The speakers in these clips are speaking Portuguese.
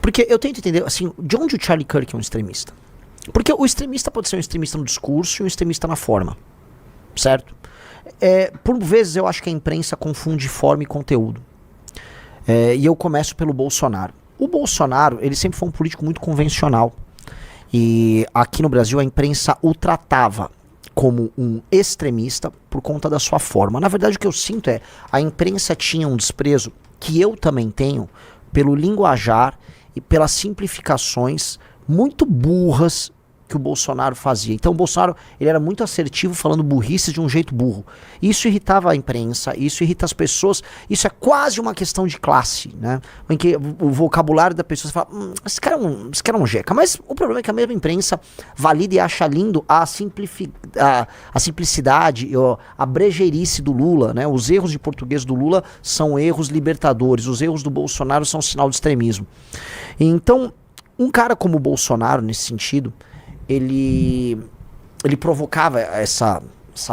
Porque eu tento entender, assim, de onde o Charlie Kirk é um extremista? Porque o extremista pode ser um extremista no discurso e um extremista na forma, certo? Por vezes eu acho que a imprensa confunde forma e conteúdo. E eu começo pelo Bolsonaro. O Bolsonaro, ele sempre foi um político muito convencional. E aqui no Brasil a imprensa o tratava como um extremista por conta da sua forma. Na verdade o que eu sinto a imprensa tinha um desprezo, que eu também tenho, pelo linguajar e pelas simplificações muito burras que o Bolsonaro fazia. Então o Bolsonaro, ele era muito assertivo falando burrice de um jeito burro. Isso irritava a imprensa, isso irrita as pessoas, isso é quase uma questão de classe, né? Em que o vocabulário da pessoa fala, esse cara é um jeca. Mas o problema é que a mesma imprensa valida e acha lindo a simplicidade, a brejeirice do Lula, né? Os erros de português do Lula são erros libertadores, os erros do Bolsonaro são sinal de extremismo. Então, um cara como o Bolsonaro, nesse sentido, ele provocava essa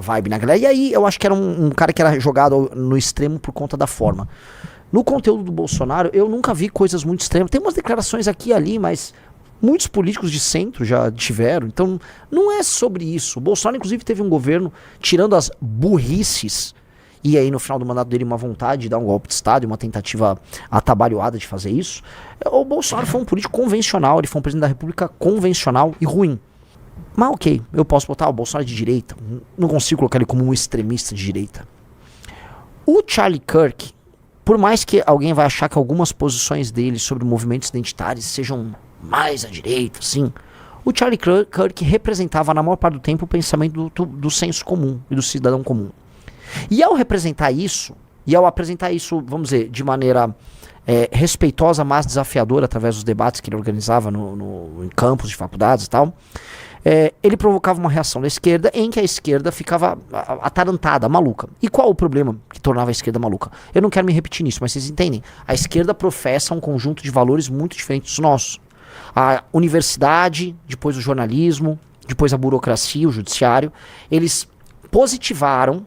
vibe na galera. E aí eu acho que era um cara que era jogado no extremo por conta da forma. No conteúdo do Bolsonaro, eu nunca vi coisas muito extremas. Tem umas declarações aqui e ali, mas muitos políticos de centro já tiveram. Então não é sobre isso. O Bolsonaro, inclusive, teve um governo tirando as burrices. E aí no final do mandato dele uma vontade de dar um golpe de Estado e uma tentativa atabalhoada de fazer isso. O Bolsonaro foi um político convencional, ele foi um presidente da República convencional e ruim. Mas ok, eu posso botar o Bolsonaro de direita, não consigo colocar ele como um extremista de direita. O Charlie Kirk, por mais que alguém vai achar que algumas posições dele sobre movimentos identitários sejam mais à direita, sim, o Charlie Kirk representava na maior parte do tempo o pensamento do senso comum e do cidadão comum. E ao representar isso, e ao apresentar isso, vamos dizer, de maneira respeitosa, mas desafiadora, através dos debates que ele organizava em campos de faculdades e tal, ele provocava uma reação da esquerda em que a esquerda ficava atarantada, maluca. E qual o problema que tornava a esquerda maluca? Eu não quero me repetir nisso, mas vocês entendem. A esquerda professa um conjunto de valores muito diferentes dos nossos. A universidade, depois o jornalismo, depois a burocracia, o judiciário, eles positivaram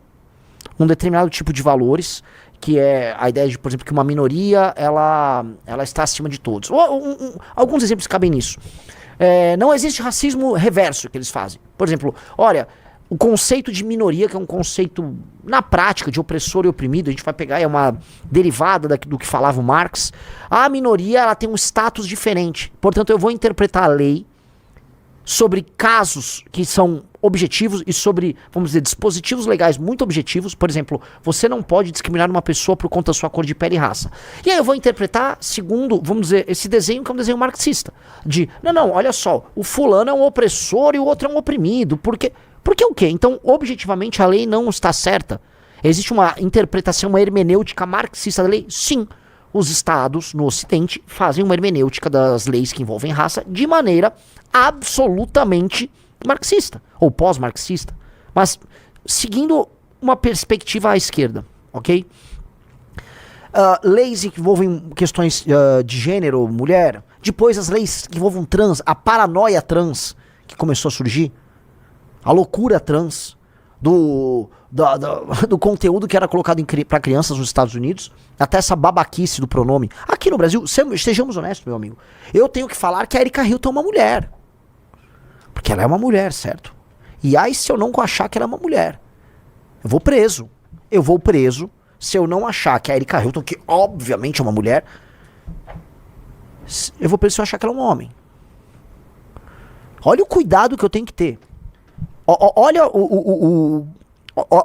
um determinado tipo de valores, que é a ideia de, por exemplo, que uma minoria ela está acima de todos. Alguns exemplos cabem nisso. Não existe racismo reverso que eles fazem. Por exemplo, olha, o conceito de minoria, que é um conceito, na prática, de opressor e oprimido, a gente vai pegar, é uma derivada do que falava o Marx. A minoria, ela tem um status diferente. Portanto, eu vou interpretar a lei sobre casos que são objetivos e sobre, vamos dizer, dispositivos legais muito objetivos. Por exemplo, você não pode discriminar uma pessoa por conta da sua cor de pele e raça. E aí eu vou interpretar segundo, vamos dizer, esse desenho que é um desenho marxista. Não, olha só, o fulano é um opressor e o outro é um oprimido. Por quê o quê? Então, objetivamente, a lei não está certa. Existe uma interpretação, uma hermenêutica marxista da lei? Sim. Os estados no Ocidente fazem uma hermenêutica das leis que envolvem raça de maneira absolutamente marxista, ou pós-marxista, mas seguindo uma perspectiva à esquerda, ok? Leis que envolvem questões de gênero, mulher, depois as leis que envolvem trans, a paranoia trans que começou a surgir, a loucura trans, do conteúdo que era colocado para crianças nos Estados Unidos, até essa babaquice do pronome. Aqui no Brasil, estejamos honestos, meu amigo, eu tenho que falar que a Erika Hilton é uma mulher. Porque ela é uma mulher, certo? E aí se eu não achar que ela é uma mulher, eu vou preso. Eu vou preso se eu não achar que a Erika Hilton, que obviamente é uma mulher, eu vou preso se eu achar que ela é um homem. Olha o cuidado que eu tenho que ter.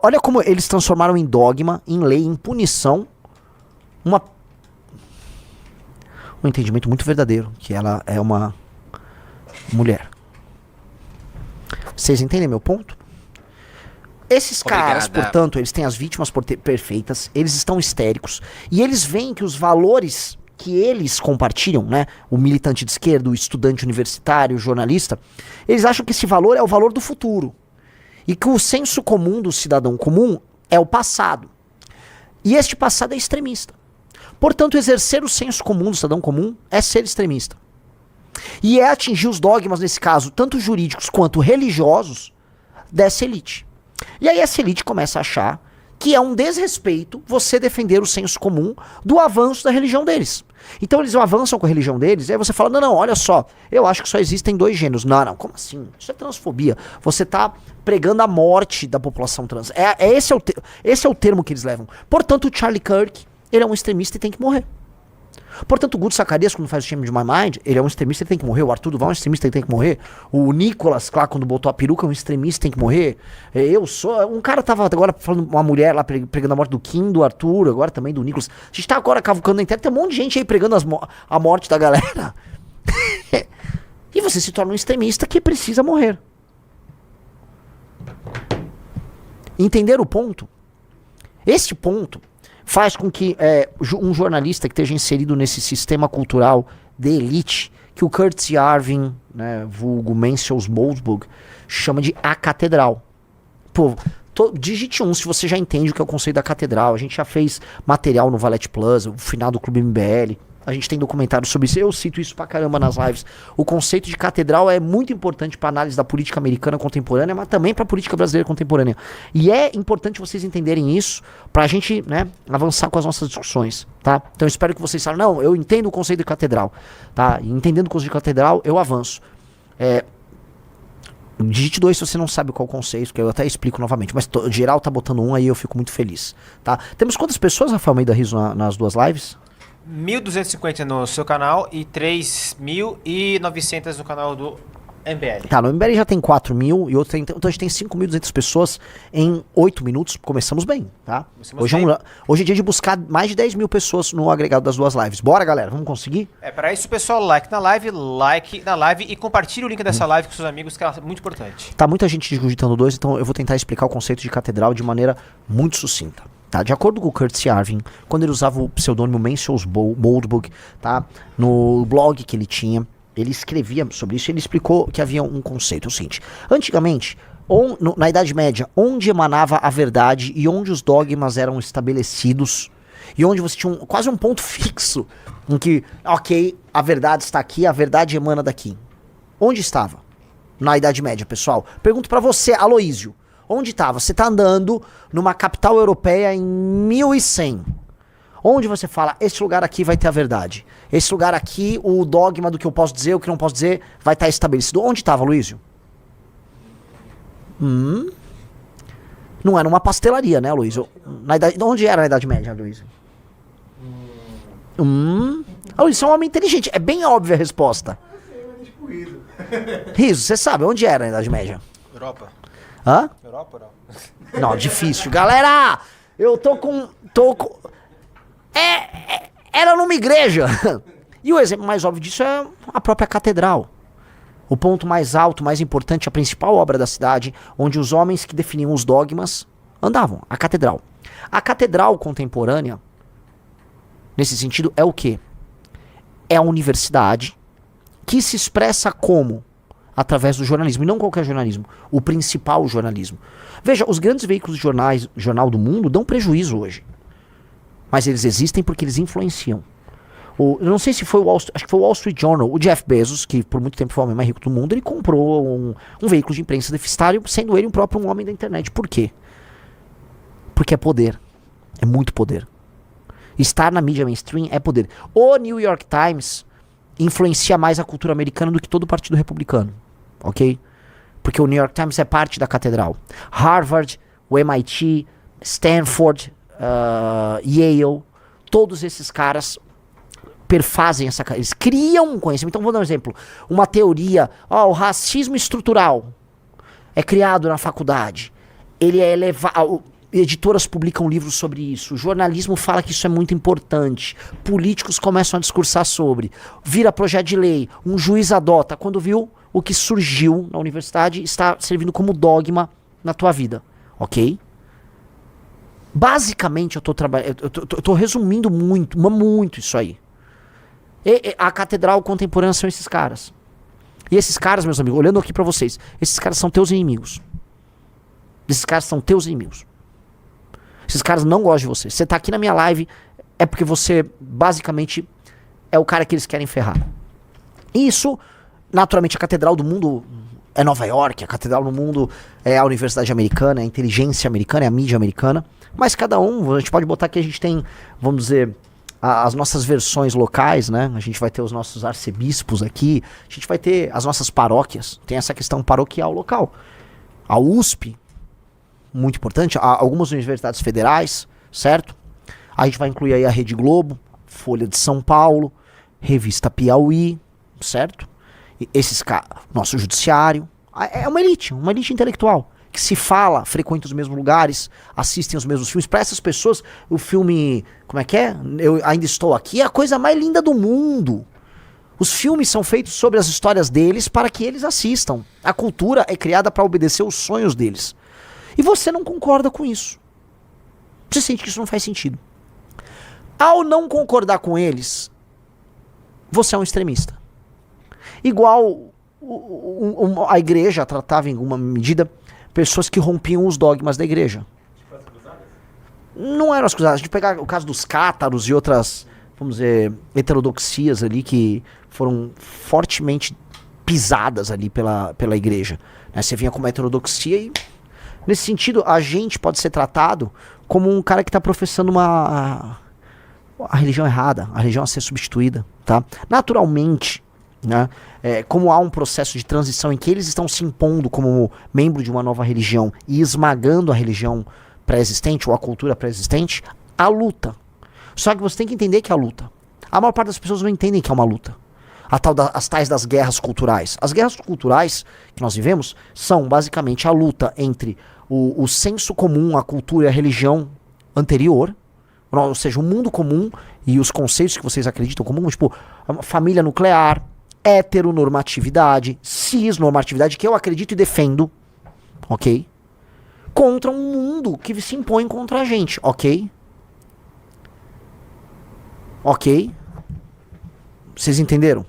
Olha como eles transformaram em dogma, em lei, em punição, um entendimento muito verdadeiro, que ela é uma mulher. Vocês entendem meu ponto? Esses caras, portanto, eles têm as vítimas perfeitas, eles estão histéricos, e eles veem que os valores que eles compartilham, né, o militante de esquerda, o estudante universitário, o jornalista, eles acham que esse valor é o valor do futuro. E que o senso comum do cidadão comum é o passado. E este passado é extremista. Portanto, exercer o senso comum do cidadão comum é ser extremista. E é atingir os dogmas, nesse caso, tanto jurídicos quanto religiosos, dessa elite. E aí essa elite começa a achar que é um desrespeito você defender o senso comum do avanço da religião deles. Então eles avançam com a religião deles, e aí você fala, não, olha só, eu acho que só existem 2 gêneros. Não, como assim? Isso é transfobia. Você tá pregando a morte da população trans. Esse é o termo que eles levam. Portanto, o Charlie Kirk, ele é um extremista e tem que morrer. Portanto, o Guto Zacarias, quando faz o Shame de My Mind, ele é um extremista e tem que morrer. O Arthur Duval é um extremista e tem que morrer. O Nicolas, lá, quando botou a peruca, é um extremista e tem que morrer. Eu sou... Um cara tava agora falando, uma mulher lá pregando a morte do Kim, do Arthur, agora também do Nicolas. A gente tá agora cavucando na internet, tem um monte de gente aí pregando a morte da galera. E você se torna um extremista que precisa morrer. Entender o ponto? Este ponto faz com que um jornalista que esteja inserido nesse sistema cultural de elite, que o Curtis Yarvin, né, vulgo Mencius Moldbug, chama de a catedral. Pô, digite se você já entende o que é o conceito da catedral. A gente já fez material no Valete Plus, o final do Clube MBL. A gente tem documentário sobre isso, eu cito isso pra caramba nas lives. O conceito de catedral é muito importante pra análise da política americana contemporânea, mas também pra política brasileira contemporânea. E é importante vocês entenderem isso pra gente, né, avançar com as nossas discussões, tá? Então eu espero que vocês falem, não, eu entendo o conceito de catedral, tá? E entendendo o conceito de catedral, eu avanço. Digite 2 se você não sabe qual é o conceito, que eu até explico novamente, mas geral tá botando 1 aí, eu fico muito feliz, tá? Temos quantas pessoas, Rafael Almeida Riso, nas 2 lives? 1.250 no seu canal e 3.900 no canal do MBL. Tá, no MBL já tem 4.000 e outro tem, então a gente tem 5.200 pessoas em 8 minutos. Começamos bem, tá? Hoje é dia de buscar mais de 10 mil pessoas no agregado das 2 lives. Bora, galera, vamos conseguir? Para isso, pessoal, like na live e compartilhe o link dessa live com seus amigos, que é muito importante. Tá muita gente digitando 2, então eu vou tentar explicar o conceito de catedral de maneira muito sucinta. Tá, de acordo com o Curtis Yarvin, quando ele usava o pseudônimo Mencius Moldbug, tá, no blog que ele tinha, ele escrevia sobre isso e ele explicou que havia um conceito. É o seguinte, antigamente, na Idade Média, onde emanava a verdade e onde os dogmas eram estabelecidos e onde você tinha quase um ponto fixo em que, ok, a verdade está aqui, a verdade emana daqui. Onde estava? Na Idade Média, pessoal. Pergunto pra você, Aloísio. Onde estava? Você está andando numa capital europeia em 1100. Onde você fala, esse lugar aqui vai ter a verdade. Esse lugar aqui, o dogma do que eu posso dizer, o que não posso dizer, vai estar estabelecido. Onde estava, Luísio? Não era numa pastelaria, né, Luísio? Onde era na Idade Média, Luísio? Luísio, você é um homem inteligente. É bem óbvia a resposta. Riso, você sabe, onde era na Idade Média? Europa. Hã? Europa, não. Não, difícil. Galera, eu tô com... Era numa igreja. E o exemplo mais óbvio disso é a própria catedral. O ponto mais alto, mais importante, a principal obra da cidade, onde os homens que definiam os dogmas andavam. A catedral. A catedral contemporânea, nesse sentido, é o quê? É a universidade que se expressa como? Através do jornalismo, e não qualquer jornalismo, o principal jornalismo. Veja, os grandes veículos de jornal do mundo dão prejuízo hoje. Mas eles existem porque eles influenciam. Eu não sei se foi acho que foi o Wall Street Journal, o Jeff Bezos, que por muito tempo foi o homem mais rico do mundo, ele comprou um veículo de imprensa deficitário, sendo ele um homem da internet. Por quê? Porque é poder. É muito poder. Estar na mídia mainstream é poder. O New York Times influencia mais a cultura americana do que todo o Partido Republicano. Ok? Porque o New York Times é parte da catedral. Harvard, o MIT, Stanford, Yale, todos esses caras perfazem eles criam um conhecimento. Então vou dar um exemplo. Uma teoria, o racismo estrutural é criado na faculdade. Ele é elevado. Editoras publicam livros sobre isso. O jornalismo fala que isso é muito importante. Políticos começam a discursar sobre. Vira projeto de lei. Um juiz adota. Quando viu, o que surgiu na universidade está servindo como dogma na tua vida. Ok? Basicamente, eu tô resumindo muito isso aí. A catedral contemporânea são esses caras. E esses caras, meus amigos, olhando aqui pra vocês, esses caras são teus inimigos. Esses caras são teus inimigos. Esses caras não gostam de você. Você tá aqui na minha live, é porque você, basicamente, é o cara que eles querem ferrar. Isso, naturalmente, a catedral do mundo é Nova York, a catedral do mundo é a Universidade Americana, é a inteligência americana, é a mídia americana. Mas cada um, a gente pode botar que a gente tem, vamos dizer, as nossas versões locais, né? A gente vai ter os nossos arcebispos aqui, a gente vai ter as nossas paróquias, tem essa questão paroquial local. A USP, muito importante, algumas universidades federais, certo? A gente vai incluir aí a Rede Globo, Folha de São Paulo, Revista Piauí, certo? E nosso judiciário. É uma elite intelectual, que se fala, frequenta os mesmos lugares, assistem os mesmos filmes. Para essas pessoas, o filme, como é que é? Eu Ainda Estou Aqui, é a coisa mais linda do mundo. Os filmes são feitos sobre as histórias deles para que eles assistam. A cultura é criada para obedecer os sonhos deles. E você não concorda com isso. Você sente que isso não faz sentido. Ao não concordar com eles, você é um extremista. Igual a igreja tratava em alguma medida pessoas que rompiam os dogmas da igreja. Tipo as cruzadas? Não eram as cruzadas. A gente pegar o caso dos cátaros e outras, vamos dizer, heterodoxias ali que foram fortemente pisadas ali pela igreja. Né? Você vinha com uma heterodoxia e, nesse sentido, a gente pode ser tratado como um cara que está professando a religião errada, a religião a ser substituída. Tá? Naturalmente, né? Como há um processo de transição em que eles estão se impondo como membro de uma nova religião e esmagando a religião pré-existente ou a cultura pré-existente, há luta. Só que você tem que entender que há luta. A maior parte das pessoas não entendem que é uma luta. As tais das guerras culturais. As guerras culturais que nós vivemos são basicamente a luta entre o senso comum, a cultura e a religião anterior, ou seja, o mundo comum e os conceitos que vocês acreditam comum, tipo família nuclear, heteronormatividade, cisnormatividade, que eu acredito e defendo, ok? Contra um mundo que se impõe contra a gente, ok? Ok? Vocês entenderam?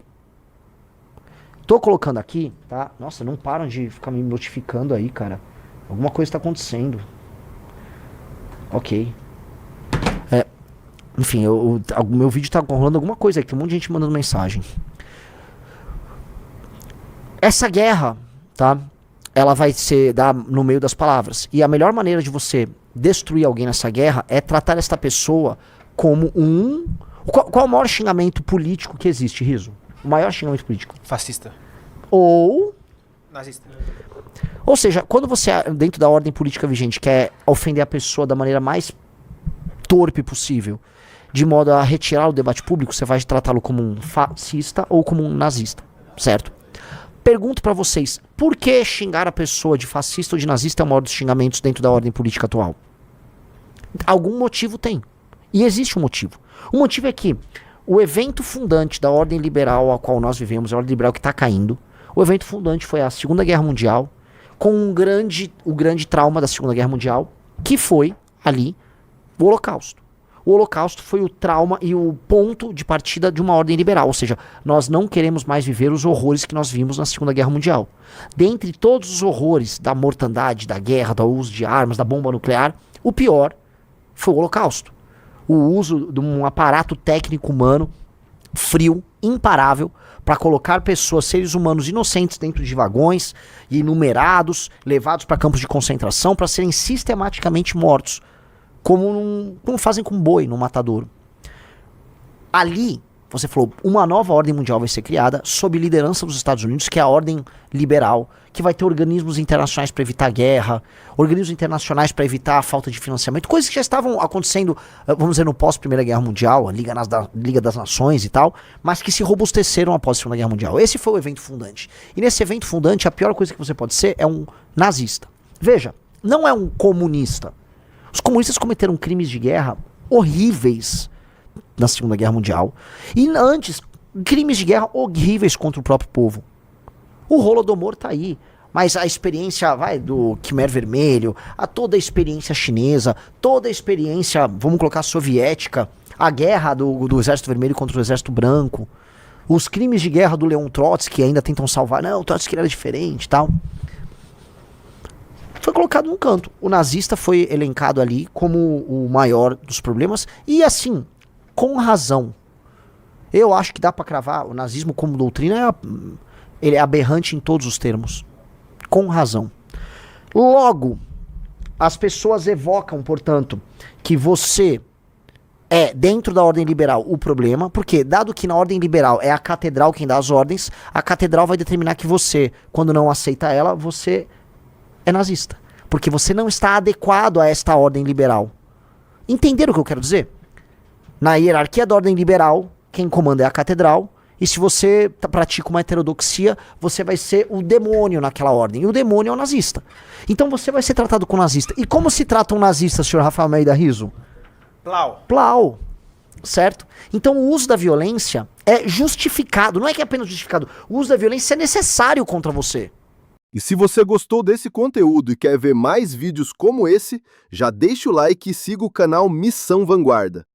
Tô colocando aqui, tá? Nossa, não param de ficar me notificando aí, cara. Alguma coisa tá acontecendo. Ok. Enfim, o meu vídeo tá rolando alguma coisa aí, tem um monte de gente mandando mensagem. Essa guerra, tá? Ela vai ser no meio das palavras. E a melhor maneira de você destruir alguém nessa guerra é tratar esta pessoa como Qual é o maior xingamento político que existe, Riso? O maior xingamento político? Fascista. Ou nazista. Ou seja, quando você, dentro da ordem política vigente, quer ofender a pessoa da maneira mais torpe possível, de modo a retirar o debate público, você vai tratá-lo como um fascista ou como um nazista, certo? Pergunto pra vocês, por que xingar a pessoa de fascista ou de nazista é o maior dos xingamentos dentro da ordem política atual? Algum motivo tem. E existe um motivo. O motivo é que o evento fundante da ordem liberal a qual nós vivemos, a ordem liberal que está caindo, o evento fundante foi a Segunda Guerra Mundial, com o grande trauma da Segunda Guerra Mundial, que foi ali o Holocausto. O Holocausto foi o trauma e o ponto de partida de uma ordem liberal, ou seja, nós não queremos mais viver os horrores que nós vimos na Segunda Guerra Mundial. Dentre todos os horrores da mortandade, da guerra, do uso de armas, da bomba nuclear, o pior foi o Holocausto. O uso de um aparato técnico humano frio, imparável, para colocar pessoas, seres humanos inocentes dentro de vagões e numerados, levados para campos de concentração para serem sistematicamente mortos, como fazem com boi no matadouro. Ali, você falou, uma nova ordem mundial vai ser criada sob liderança dos Estados Unidos, que é a ordem liberal, que vai ter organismos internacionais para evitar guerra, organismos internacionais para evitar a falta de financiamento, coisas que já estavam acontecendo, vamos dizer, no pós-Primeira Guerra Mundial, a Liga das Nações e tal, mas que se robusteceram após a Segunda Guerra Mundial. Esse foi o evento fundante. E nesse evento fundante, a pior coisa que você pode ser é um nazista. Veja, não é um comunista. Os comunistas cometeram crimes de guerra horríveis na Segunda Guerra Mundial. E antes, crimes de guerra horríveis contra o próprio povo. O Holodomor tá aí. Mas a experiência, do Khmer Vermelho, toda a experiência chinesa, toda a experiência, vamos colocar, soviética, a guerra do Exército Vermelho contra o Exército Branco, os crimes de guerra do Leon Trotsky, que ainda tentam salvar, não, o Trotsky era diferente e tal. Foi colocado num canto. O nazista foi elencado ali como o maior dos problemas. E assim, com razão. Eu acho que dá pra cravar o nazismo como doutrina, ele é aberrante em todos os termos. Com razão. Logo, as pessoas evocam, portanto, que você é dentro da ordem liberal o problema, porque dado que na ordem liberal é a catedral quem dá as ordens, a catedral vai determinar que você, quando não aceita ela, você é nazista. Porque você não está adequado a esta ordem liberal. Entenderam o que eu quero dizer? Na hierarquia da ordem liberal, quem comanda é a catedral, e se você pratica uma heterodoxia, você vai ser o demônio naquela ordem. E o demônio é o nazista. Então você vai ser tratado como nazista. E como se trata um nazista, senhor Rafael Almeida Riso? Plau. Plau. Certo? Então o uso da violência é justificado. Não é que é apenas justificado. O uso da violência é necessário contra você. E se você gostou desse conteúdo e quer ver mais vídeos como esse, já deixa o like e siga o canal Missão Vanguarda.